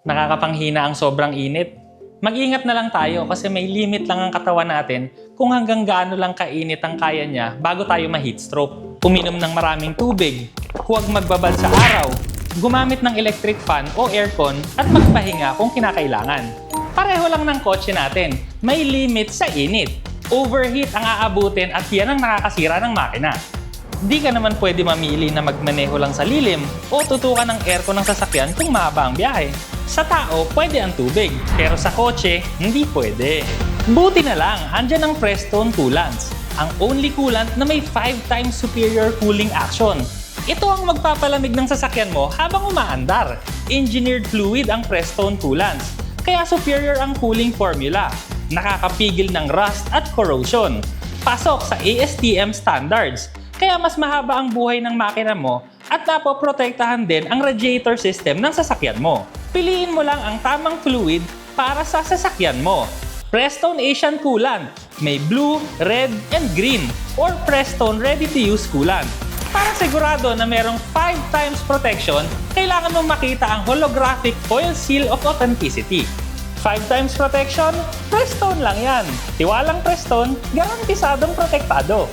Nakakapanghina ang sobrang init. Mag-ingat na lang tayo kasi may limit lang ang katawan natin kung hanggang gaano lang kainit ang kaya niya bago tayo ma-heat stroke. Uminom ng maraming tubig, huwag magbabad sa araw, gumamit ng electric fan o aircon at magpahinga kung kinakailangan. Pareho lang ng kotse natin, may limit sa init. Overheat ang aabutin at yan ang nakakasira ng makina. Di ka naman pwede mamili na magmaneho lang sa lilim o tutukan ng aircon ng sasakyan kung mahaba ang biyahe. Sa tao, pwede ang tubig, pero sa kotse, hindi pwede. Buti na lang, andyan ang Prestone Coolants, ang only coolant na may 5 times superior cooling action. Ito ang magpapalamig ng sasakyan mo habang umaandar. Engineered fluid ang Prestone Coolants, kaya superior ang cooling formula. Nakakapigil ng rust at corrosion. Pasok sa ASTM standards, kaya mas mahaba ang buhay ng makina mo at napoprotektahan din ang radiator system ng sasakyan mo. Piliin mo lang ang tamang fluid para sa sasakyan mo. Prestone Asian Coolant, may blue, red, and green, or Prestone Ready-to-Use Coolant. Para sigurado na merong 5 times protection, kailangan mong makita ang holographic foil seal of authenticity. 5 times protection? Prestone lang yan. Tiwalang Prestone, garantisadong protektado.